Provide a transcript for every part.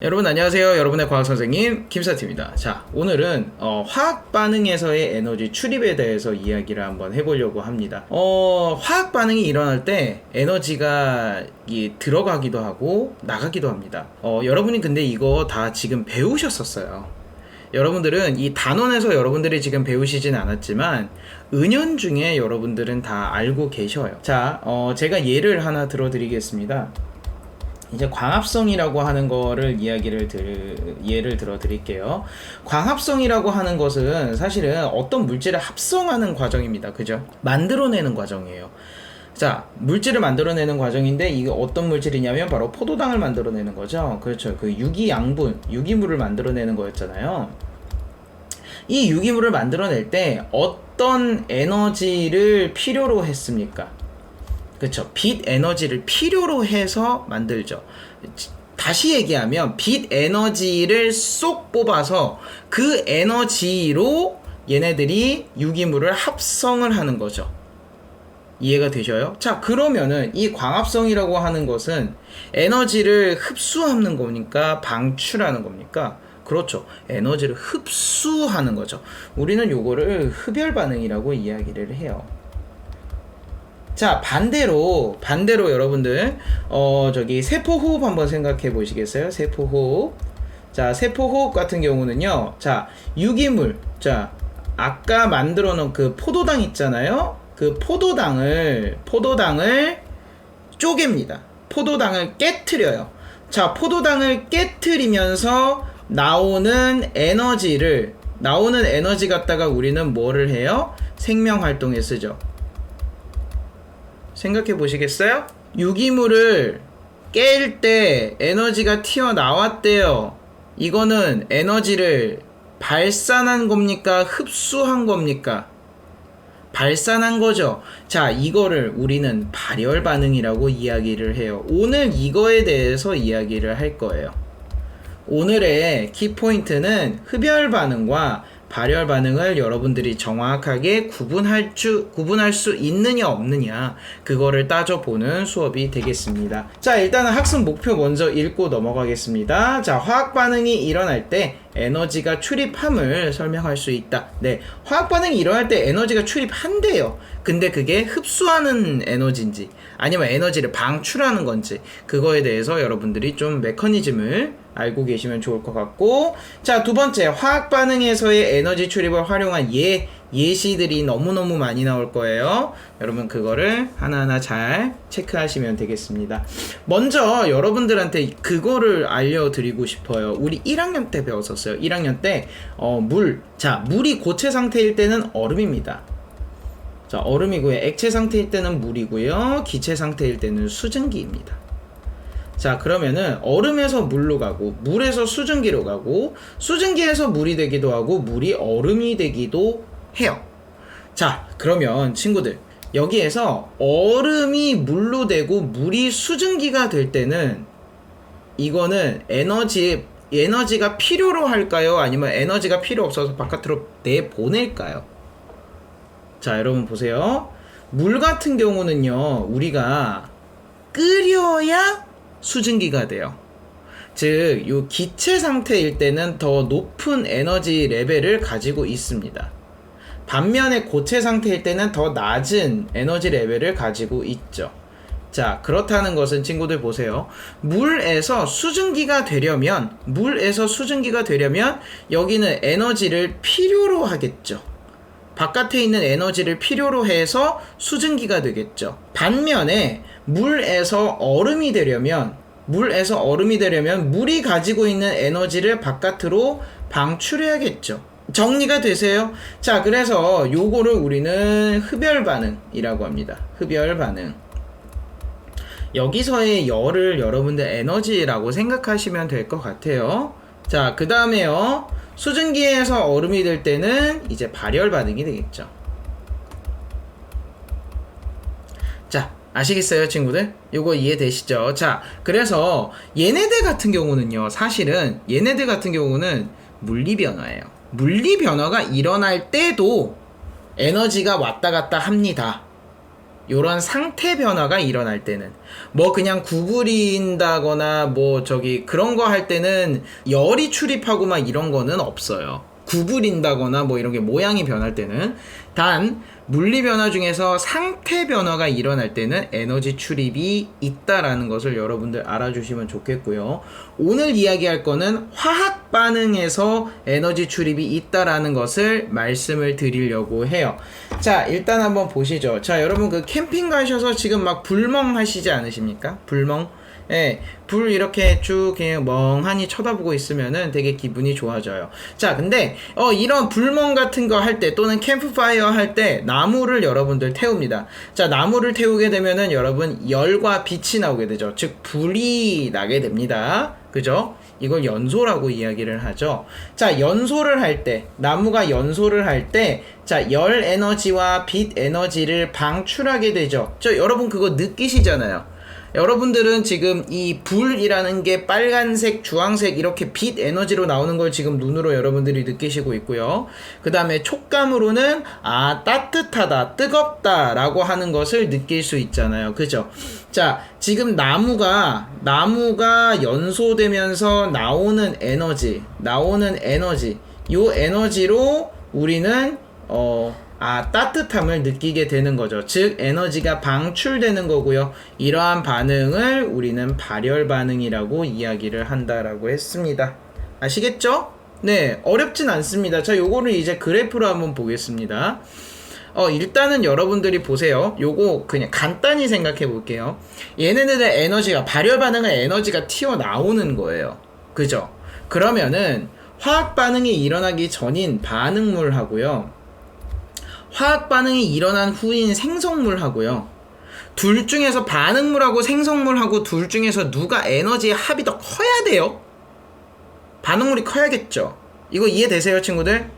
여러분 안녕하세요. 여러분의 과학선생님 김사티입니다. 자, 오늘은 화학 반응에서의 에너지 출입에 대해서 이야기를 한번 해보려고 합니다. 화학 반응이 일어날 때 에너지가 들어가기도 하고 나가기도 합니다. 여러분이 근데 이거 다 지금 배우셨었어요. 여러분들은 이 단원에서 여러분들이 지금 배우시진 않았지만 은연중에 여러분들은 다 알고 계셔요. 자, 제가 예를 하나 들어드리겠습니다. 이제 광합성이라고 하는 거를 예를 들어 드릴게요. 광합성이라고 하는 것은 사실은 어떤 물질을 합성하는 과정입니다. 그죠? 만들어내는 과정이에요. 자, 물질을 만들어내는 과정인데 이게 어떤 물질이냐면 바로 포도당을 만들어내는 거죠. 그렇죠. 그 유기양분, 유기물을 만들어내는 거였잖아요. 이 유기물을 만들어낼 때 어떤 에너지를 필요로 했습니까? 그쵸. 빛 에너지를 필요로 해서 만들죠. 다시 얘기하면 빛 에너지를 쏙 뽑아서 그 에너지로 얘네들이 유기물을 합성을 하는 거죠. 이해가 되셔요? 자, 그러면은 이 광합성이라고 하는 것은 에너지를 흡수하는 겁니까? 방출하는 겁니까? 그렇죠. 에너지를 흡수하는 거죠. 우리는 요거를 흡열 반응이라고 이야기를 해요. 자, 반대로 여러분들 세포호흡 한번 생각해 보시겠어요? 세포호흡. 자, 세포호흡 같은 경우는요. 자, 유기물. 자, 아까 만들어 놓은 그 포도당 있잖아요. 그 포도당을 쪼갭니다. 포도당을 깨트려요. 자, 포도당을 깨트리면서 나오는 에너지 갖다가 우리는 뭐를 해요? 생명 활동에 쓰죠. 생각해 보시겠어요? 유기물을 깰 때 에너지가 튀어나왔대요. 이거는 에너지를 발산한 겁니까? 흡수한 겁니까? 발산한 거죠. 자, 이거를 우리는 발열 반응이라고 이야기를 해요. 오늘 이거에 대해서 이야기를 할 거예요. 오늘의 키포인트는 흡열 반응과 발열 반응을 여러분들이 정확하게 구분할 수 있느냐 없느냐, 그거를 따져보는 수업이 되겠습니다. 자, 일단은 학습 목표 먼저 읽고 넘어가겠습니다. 자, 화학 반응이 일어날 때 에너지가 출입함을 설명할 수 있다. 네, 화학 반응이 일어날 때 에너지가 출입한대요. 근데 그게 흡수하는 에너지인지 아니면 에너지를 방출하는 건지, 그거에 대해서 여러분들이 좀 메커니즘을 알고 계시면 좋을 것 같고, 자, 두 번째, 화학 반응에서의 에너지 출입을 활용한 예시들이 너무너무 많이 나올 거예요. 여러분 그거를 하나하나 잘 체크하시면 되겠습니다. 먼저 여러분들한테 그거를 알려드리고 싶어요. 우리 1학년 때 배웠었어요. 1학년 때 물이 고체 상태일 때는 얼음입니다. 자, 얼음이고요. 액체 상태일 때는 물이고요. 기체 상태일 때는 수증기입니다. 자, 그러면은 얼음에서 물로 가고, 물에서 수증기로 가고, 수증기에서 물이 되기도 하고, 물이 얼음이 되기도 해요. 자, 그러면 친구들, 여기에서 얼음이 물로 되고 물이 수증기가 될 때는 이거는 에너지가 필요로 할까요? 아니면 에너지가 필요 없어서 바깥으로 내보낼까요? 자, 여러분 보세요. 물 같은 경우는요, 우리가 끓여야 수증기가 돼요. 즉, 요 기체 상태일 때는 더 높은 에너지 레벨을 가지고 있습니다. 반면에 고체 상태일 때는 더 낮은 에너지 레벨을 가지고 있죠. 자, 그렇다는 것은 친구들 보세요. 물에서 수증기가 되려면 여기는 에너지를 필요로 하겠죠. 바깥에 있는 에너지를 필요로 해서 수증기가 되겠죠. 반면에 물에서 얼음이 되려면 물이 가지고 있는 에너지를 바깥으로 방출해야겠죠. 정리가 되세요? 자, 그래서 요거를 우리는 흡열 반응이라고 합니다. 흡열 반응. 여기서의 열을 여러분들 에너지라고 생각하시면 될 것 같아요. 자, 그 다음에요. 수증기에서 얼음이 될 때는 이제 발열 반응이 되겠죠. 자, 아시겠어요, 친구들? 요거 이해되시죠? 자, 그래서 얘네들 같은 경우는 물리변화예요. 물리변화가 일어날 때도 에너지가 왔다 갔다 합니다. 요런 상태 변화가 일어날 때는, 뭐 그냥 구부린다거나 뭐 저기 그런 거 할 때는 열이 출입하고 막 이런 거는 없어요. 구부린다거나 뭐 이런 게 모양이 변할 때는. 단 물리 변화 중에서 상태 변화가 일어날 때는 에너지 출입이 있다라는 것을 여러분들 알아주시면 좋겠고요. 오늘 이야기할 거는 화학 반응에서 에너지 출입이 있다라는 것을 말씀을 드리려고 해요. 자, 일단 한번 보시죠. 자, 여러분 그 캠핑 가셔서 지금 막 불멍 하시지 않으십니까? 불멍? 예, 불 이렇게 쭉 그냥 멍하니 쳐다보고 있으면은 되게 기분이 좋아져요. 자, 근데 이런 불멍 같은 거 할 때 또는 캠프파이어 할 때 나무를 여러분들 태웁니다. 자, 나무를 태우게 되면은 여러분 열과 빛이 나오게 되죠. 즉 불이 나게 됩니다. 그죠? 이걸 연소라고 이야기를 하죠. 자, 연소를 할 때, 나무가 연소를 할 때, 자, 열 에너지와 빛 에너지를 방출하게 되죠. 여러분 그거 느끼시잖아요. 여러분들은 지금 이 불이라는 게 빨간색, 주황색 이렇게 빛 에너지로 나오는 걸 지금 눈으로 여러분들이 느끼시고 있고요. 그 다음에 촉감으로는 따뜻하다, 뜨겁다 라고 하는 것을 느낄 수 있잖아요. 그죠? 자, 지금 나무가 연소되면서 나오는 에너지, 요 에너지로 우리는 따뜻함을 느끼게 되는 거죠. 즉 에너지가 방출되는 거고요. 이러한 반응을 우리는 발열 반응이라고 이야기를 한다라고 했습니다. 아시겠죠? 네, 어렵진 않습니다. 자, 요거를 이제 그래프로 한번 보겠습니다. 일단은 여러분들이 보세요. 요거 그냥 간단히 생각해 볼게요. 얘네들의 에너지가, 발열 반응은 에너지가 튀어나오는 거예요. 그죠? 그러면은 화학 반응이 일어나기 전인 반응물하고요, 화학 반응이 일어난 후인 생성물하고요, 둘 중에서 반응물하고 생성물하고 둘 중에서 누가 에너지의 합이 더 커야 돼요? 반응물이 커야겠죠. 이거 이해되세요, 친구들?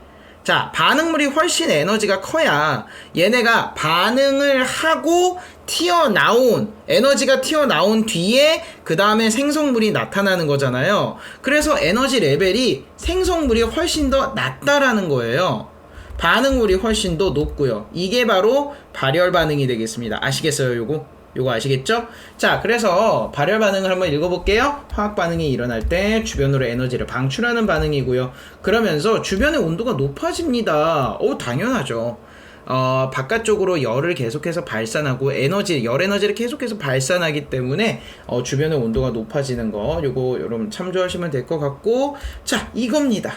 자, 반응물이 훨씬 에너지가 커야 얘네가 반응을 하고 에너지가 튀어나온 뒤에 그 다음에 생성물이 나타나는 거잖아요. 그래서 에너지 레벨이 생성물이 훨씬 더 낮다라는 거예요. 반응물이 훨씬 더 높고요. 이게 바로 발열 반응이 되겠습니다. 아시겠어요? 요거 아시겠죠? 자, 그래서 발열 반응을 한번 읽어볼게요. 화학 반응이 일어날 때 주변으로 에너지를 방출하는 반응이고요. 그러면서 주변의 온도가 높아집니다. 당연하죠. 바깥쪽으로 열을 계속해서 발산하고 열 에너지를 계속해서 발산하기 때문에 주변의 온도가 높아지는 거, 요거 여러분 참조하시면 될 것 같고, 자, 이겁니다.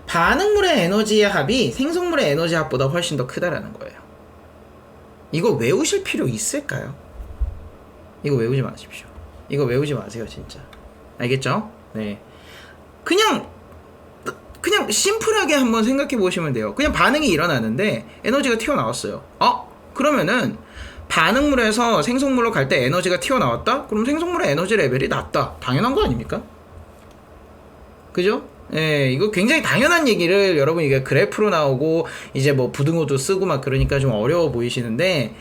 반응물의 에너지의 합이 생성물의 에너지 합보다 훨씬 더 크다라는 거예요. 이거 외우실 필요 있을까요? 이거 외우지 마십시오. 이거 외우지 마세요, 진짜. 알겠죠? 네. 그냥 심플하게 한번 생각해 보시면 돼요. 그냥 반응이 일어나는데 에너지가 튀어나왔어요. 그러면은 반응물에서 생성물로 갈 때 에너지가 튀어나왔다? 그럼 생성물의 에너지 레벨이 낮다. 당연한 거 아닙니까? 그죠? 예, 이거 굉장히 당연한 얘기를 여러분, 이게 그래프로 나오고 이제 뭐 부등호도 쓰고 막 그러니까 좀 어려워 보이시는데,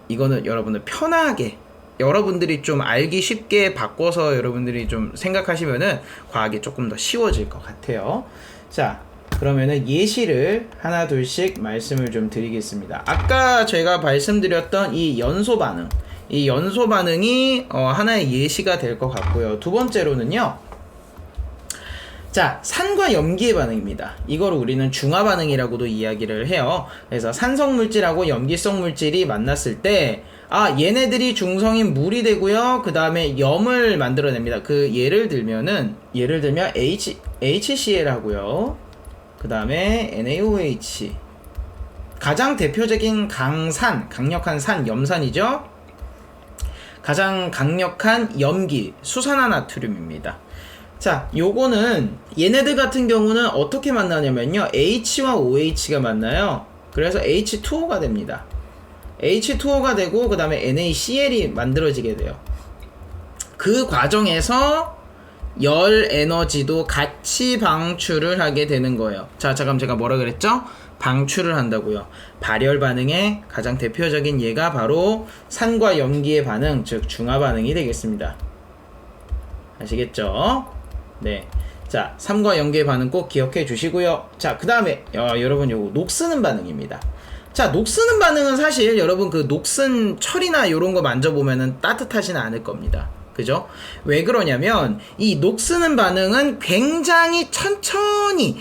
이거는 여러분들 편하게, 여러분들이 좀 알기 쉽게 바꿔서 여러분들이 좀 생각하시면은 과학이 조금 더 쉬워질 것 같아요. 자, 그러면은 예시를 하나 둘씩 말씀을 좀 드리겠습니다. 아까 제가 말씀드렸던 이 연소 반응이 하나의 예시가 될 것 같고요. 두 번째로는요, 자, 산과 염기의 반응입니다. 이걸 우리는 중화 반응이라고도 이야기를 해요. 그래서 산성 물질하고 염기성 물질이 만났을 때, 얘네들이 중성인 물이 되고요. 그 다음에 염을 만들어냅니다. 예를 들면 HCl 하고요. 그 다음에 NaOH. 가장 대표적인 강력한 산, 염산이죠. 가장 강력한 염기, 수산화나트륨입니다. 자, 요거는 얘네들 같은 경우는 어떻게 만나냐면요, H와 OH가 만나요. 그래서 H2O가 됩니다. H2O가 되고 그 다음에 NaCl이 만들어지게 돼요. 그 과정에서 열 에너지도 같이 방출을 하게 되는 거예요. 자, 잠깐 제가 뭐라 그랬죠? 방출을 한다고요. 발열 반응의 가장 대표적인 예가 바로 산과 염기의 반응, 즉 중화 반응이 되겠습니다. 아시겠죠? 네. 자, 산과 염기의 반응 꼭 기억해 주시고요. 자, 그 다음에 여러분 요거 녹쓰는 반응입니다. 자, 녹쓰는 반응은 사실 여러분 그 녹슨 철이나 요런 거 만져보면은 따뜻하지는 않을 겁니다. 그죠? 왜 그러냐면 이 녹쓰는 반응은 굉장히 천천히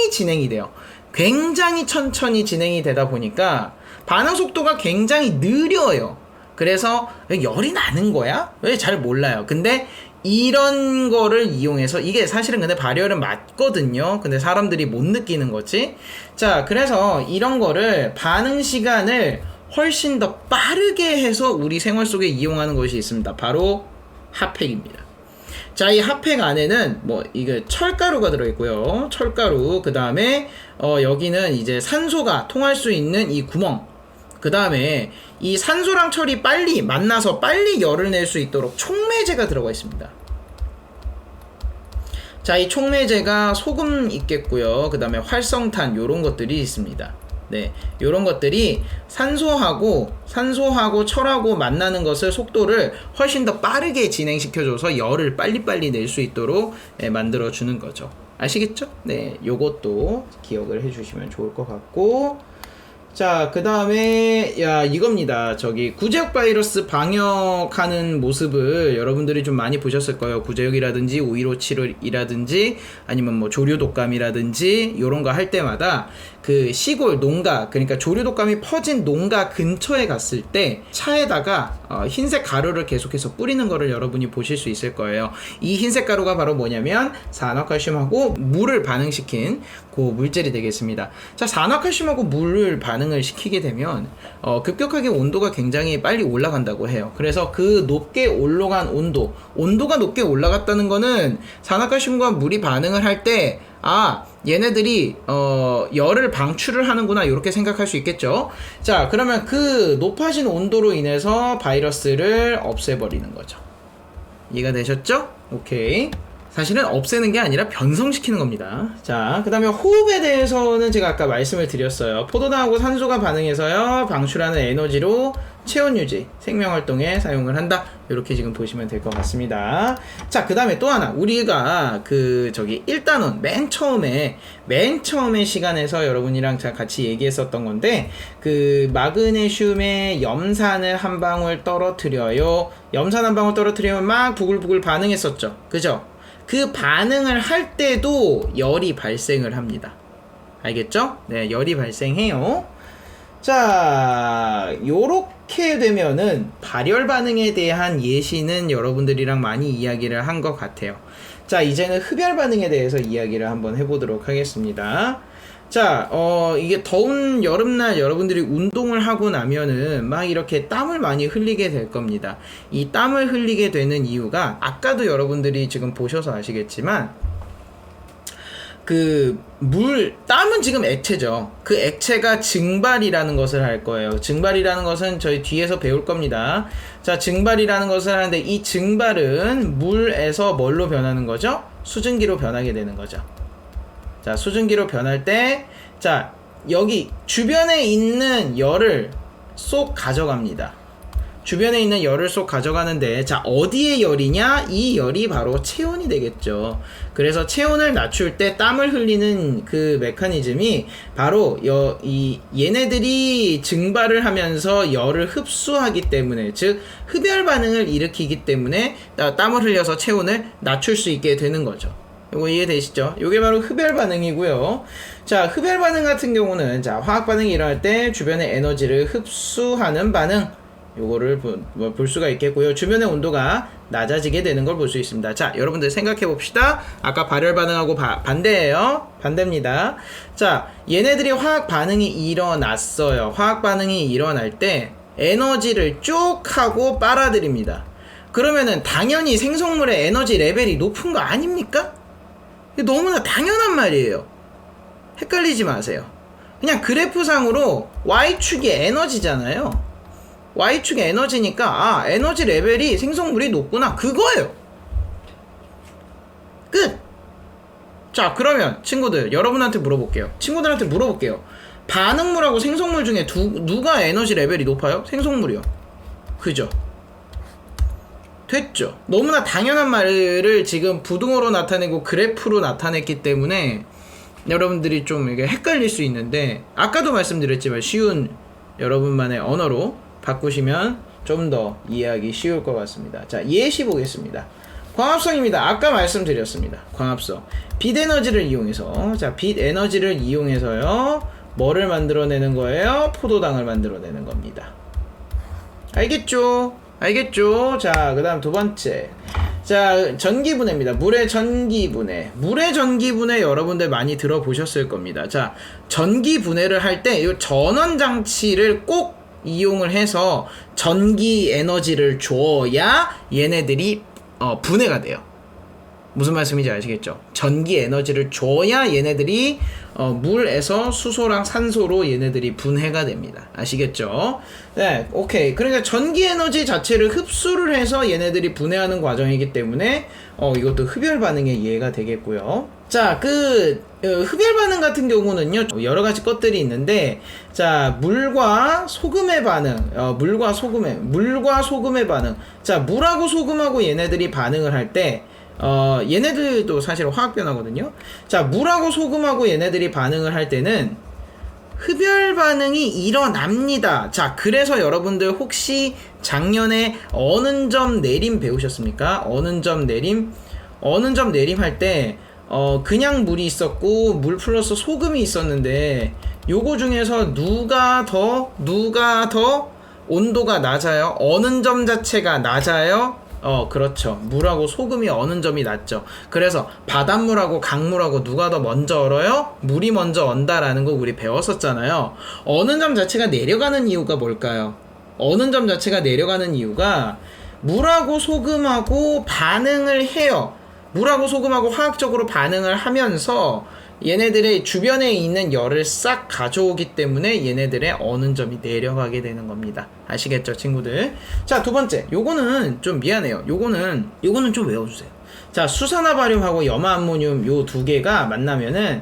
진행이 돼요. 굉장히 천천히 진행이 되다 보니까 반응 속도가 굉장히 느려요. 그래서 열이 나는 거야? 왜 잘 몰라요. 근데 이런 거를 이용해서 이게 사실은 근데 발열은 맞거든요. 근데 사람들이 못 느끼는 거지. 자, 그래서 이런 거를 반응 시간을 훨씬 더 빠르게 해서 우리 생활 속에 이용하는 것이 있습니다. 바로 핫팩입니다. 자, 이 핫팩 안에는 뭐 이게 철가루가 들어있고요. 철가루, 그 다음에 여기는 이제 산소가 통할 수 있는 이 구멍, 그 다음에 이 산소랑 철이 빨리 만나서 빨리 열을 낼 수 있도록 촉매제가 들어가 있습니다. 자, 이 촉매제가 소금 있겠고요. 그 다음에 활성탄 요런 것들이 있습니다. 네, 요런 것들이 산소하고 철하고 만나는 것을 속도를 훨씬 더 빠르게 진행시켜줘서 열을 빨리빨리 낼 수 있도록 만들어 주는 거죠. 아시겠죠? 네, 요것도 기억을 해주시면 좋을 것 같고, 자, 그 다음에 이겁니다. 저기 구제역 바이러스 방역하는 모습을 여러분들이 좀 많이 보셨을 거예요. 구제역이라든지 5157이라든지 아니면 뭐 조류독감이라든지 요런 거 할 때마다 그 시골 농가, 그러니까 조류독감이 퍼진 농가 근처에 갔을 때 차에다가 흰색 가루를 계속해서 뿌리는 거를 여러분이 보실 수 있을 거예요. 이 흰색 가루가 바로 뭐냐면 산화칼슘하고 물을 반응시킨 그 물질이 되겠습니다. 자, 산화칼슘하고 물을 반응을 시키게 되면 급격하게 온도가 굉장히 빨리 올라간다고 해요. 그래서 그 높게 올라간 온도가 높게 올라갔다는 거는 산화칼슘과 물이 반응을 할 때 얘네들이 열을 방출을 하는구나, 이렇게 생각할 수 있겠죠. 자, 그러면 그 높아진 온도로 인해서 바이러스를 없애버리는 거죠. 이해가 되셨죠? 오케이. 사실은 없애는 게 아니라 변성시키는 겁니다. 자, 그 다음에 호흡에 대해서는 제가 아까 말씀을 드렸어요. 포도당하고 산소가 반응해서요 방출하는 에너지로 체온 유지, 생명활동에 사용을 한다. 이렇게 지금 보시면 될 것 같습니다. 자, 그 다음에 또 하나, 우리가 그 저기 1단원 맨 처음에 시간에서 여러분이랑 제가 같이 얘기했었던 건데, 그 마그네슘의 염산을 한 방울 떨어뜨려요. 염산 한 방울 떨어뜨리면 막 부글부글 반응했었죠. 그죠? 그 반응을 할 때도 열이 발생을 합니다. 알겠죠? 네, 열이 발생해요. 자, 요렇게 되면은 발열 반응에 대한 예시는 여러분들이랑 많이 이야기를 한 것 같아요. 자, 이제는 흡열 반응에 대해서 이야기를 한번 해보도록 하겠습니다. 자, 이게 더운 여름날 여러분들이 운동을 하고 나면은 막 이렇게 땀을 많이 흘리게 될 겁니다. 이 땀을 흘리게 되는 이유가 아까도 여러분들이 지금 보셔서 아시겠지만, 땀은 지금 액체죠. 그 액체가 증발이라는 것을 할 거예요. 증발이라는 것은 저희 뒤에서 배울 겁니다. 자, 증발이라는 것을 하는데, 이 증발은 물에서 뭘로 변하는 거죠? 수증기로 변하게 되는 거죠. 자, 수증기로 변할 때, 자, 여기 주변에 있는 열을 쏙 가져갑니다. 주변에 있는 열을 쏙 가져가는데, 자, 어디에 열이냐? 이 열이 바로 체온이 되겠죠. 그래서 체온을 낮출 때 땀을 흘리는 그 메커니즘이 바로 얘네들이 증발을 하면서 열을 흡수하기 때문에, 즉 흡열 반응을 일으키기 때문에 땀을 흘려서 체온을 낮출 수 있게 되는 거죠. 이거 이해되시죠? 이게 바로 흡열 반응이고요. 자, 흡열 반응 같은 경우는, 자, 화학 반응이 일어날 때 주변의 에너지를 흡수하는 반응, 요거를 볼 수가 있겠고요. 주변의 온도가 낮아지게 되는 걸 볼 수 있습니다. 자, 여러분들 생각해 봅시다. 아까 발열 반응하고 반대예요. 반대입니다. 자, 얘네들이 화학 반응이 일어났어요. 화학 반응이 일어날 때 에너지를 쭉 하고 빨아들입니다. 그러면은 당연히 생성물의 에너지 레벨이 높은 거 아닙니까? 너무나 당연한 말이에요. 헷갈리지 마세요. 그냥 그래프상으로 Y축이 에너지잖아요. Y축이 에너지니까 에너지 레벨이 생성물이 높구나, 그거예요. 끝. 자, 그러면 친구들, 여러분한테 물어볼게요. 친구들한테 물어볼게요. 반응물하고 생성물 중에 누가 에너지 레벨이 높아요? 생성물이요. 그죠? 됐죠? 너무나 당연한 말을 지금 부등호로 나타내고 그래프로 나타냈기 때문에 여러분들이 좀 이게 헷갈릴 수 있는데, 아까도 말씀드렸지만 쉬운 여러분만의 언어로 바꾸시면 좀 더 이해하기 쉬울 것 같습니다. 자, 예시 보겠습니다. 광합성입니다. 아까 말씀드렸습니다. 광합성. 빛 에너지를 이용해서, 자, 빛 에너지를 이용해서요, 뭐를 만들어내는 거예요? 포도당을 만들어내는 겁니다. 알겠죠? 알겠죠? 자, 그 다음 두 번째. 자, 전기분해입니다. 물의 전기분해. 물의 전기분해 여러분들 많이 들어보셨을 겁니다. 자, 전기분해를 할 때 이 전원장치를 꼭 이용을 해서 전기 에너지를 줘야 얘네들이 분해가 돼요. 무슨 말씀인지 아시겠죠? 전기 에너지를 줘야 얘네들이 물에서 수소랑 산소로 얘네들이 분해가 됩니다. 아시겠죠? 네, 오케이. 그러니까 전기 에너지 자체를 흡수를 해서 얘네들이 분해하는 과정이기 때문에 이것도 흡열 반응의 이해가 되겠고요. 자, 흡열 반응 같은 경우는요, 여러 가지 것들이 있는데, 자, 물과 소금의 반응, 물과 소금의 반응. 자, 물하고 소금하고 얘네들이 반응을 할 때, 얘네들도 사실 화학 변화거든요. 자, 물하고 소금하고 얘네들이 반응을 할 때는 흡열 반응이 일어납니다. 자, 그래서 여러분들 혹시 작년에 어는 점 내림 배우셨습니까? 어는 점 내림 할 때 그냥 물이 있었고 물 플러스 소금이 있었는데, 요거 중에서 누가 더 온도가 낮아요? 어는 점 자체가 낮아요? 그렇죠. 물하고 소금이 어는 점이 낮죠. 그래서 바닷물하고 강물하고 누가 더 먼저 얼어요? 물이 먼저 언다라는 거 우리 배웠었잖아요. 어는 점 자체가 내려가는 이유가 뭘까요? 어는 점 자체가 내려가는 이유가 물하고 소금하고 반응을 해요. 물하고 소금하고 화학적으로 반응을 하면서 얘네들의 주변에 있는 열을 싹 가져오기 때문에 얘네들의 어는 점이 내려가게 되는 겁니다. 아시겠죠, 친구들? 자, 두 번째. 요거는 좀 미안해요. 요거는 좀 외워주세요. 자, 수산화바륨하고 염화암모늄 요 두 개가 만나면은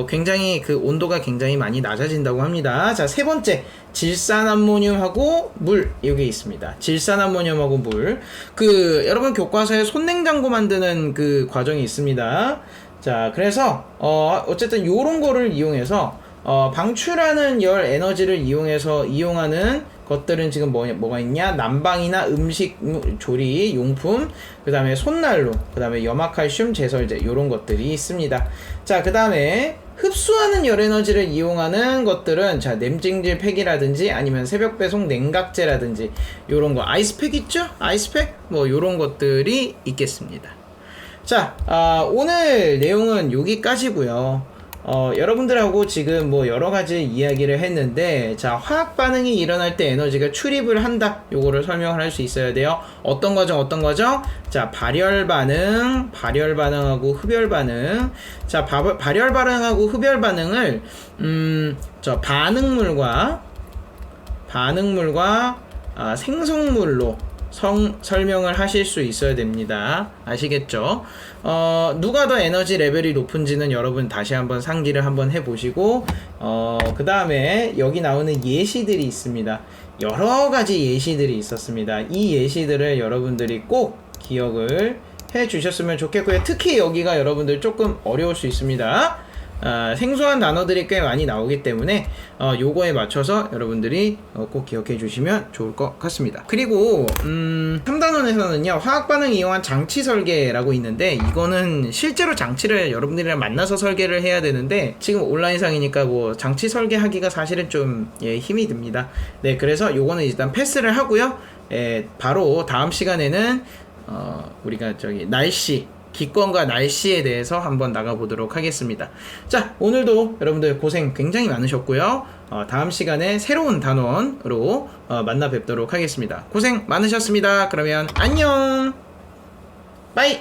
굉장히 그 온도가 굉장히 많이 낮아진다고 합니다. 자, 세 번째. 질산암모늄하고 물, 여기 있습니다. 질산암모늄하고 물. 여러분 교과서에 손냉장고 만드는 그 과정이 있습니다. 자, 그래서 어쨌든 요런 거를 이용해서 방출하는 열 에너지를 이용하는 것들은 지금 뭐가 있냐? 난방이나 음식 조리 용품, 그 다음에 손난로, 그 다음에 염화칼슘 제설제, 요런 것들이 있습니다. 자, 그 다음에 흡수하는 열 에너지를 이용하는 것들은, 자, 냄찜질 팩이라든지 아니면 새벽 배송 냉각제라든지 요런 거, 아이스팩 있죠? 아이스팩? 뭐 요런 것들이 있겠습니다. 자, 오늘 내용은 여기까지고요. 여러분들하고 지금 뭐 여러가지 이야기를 했는데, 자, 화학 반응이 일어날 때 에너지가 출입을 한다, 요거를 설명을 할 수 있어야 돼요. 어떤 과정? 자, 발열 반응하고 흡열 반응. 자, 발열 반응하고 흡열 반응을 반응물과 생성물로 설명을 하실 수 있어야 됩니다. 아시겠죠? 누가 더 에너지 레벨이 높은지는 여러분 다시 한번 상기를 한번 해보시고, 그 다음에 여기 나오는 예시들이 있습니다. 여러 가지 예시들이 있었습니다. 이 예시들을 여러분들이 꼭 기억을 해 주셨으면 좋겠고요. 특히 여기가 여러분들 조금 어려울 수 있습니다. 생소한 단어들이 꽤 많이 나오기 때문에 요거에 맞춰서 여러분들이 꼭 기억해 주시면 좋을 것 같습니다. 그리고 3단원에서는요, 화학반응 이용한 장치 설계라고 있는데, 이거는 실제로 장치를 여러분들이랑 만나서 설계를 해야 되는데, 지금 온라인상이니까 뭐 장치 설계하기가 사실은 좀 힘이 듭니다. 네, 그래서 요거는 일단 패스를 하고요. 바로 다음 시간에는 우리가 기권과 날씨에 대해서 한번 나가보도록 하겠습니다. 자, 오늘도 여러분들 고생 굉장히 많으셨고요. 다음 시간에 새로운 단원으로 만나 뵙도록 하겠습니다. 고생 많으셨습니다. 그러면 안녕! 빠이!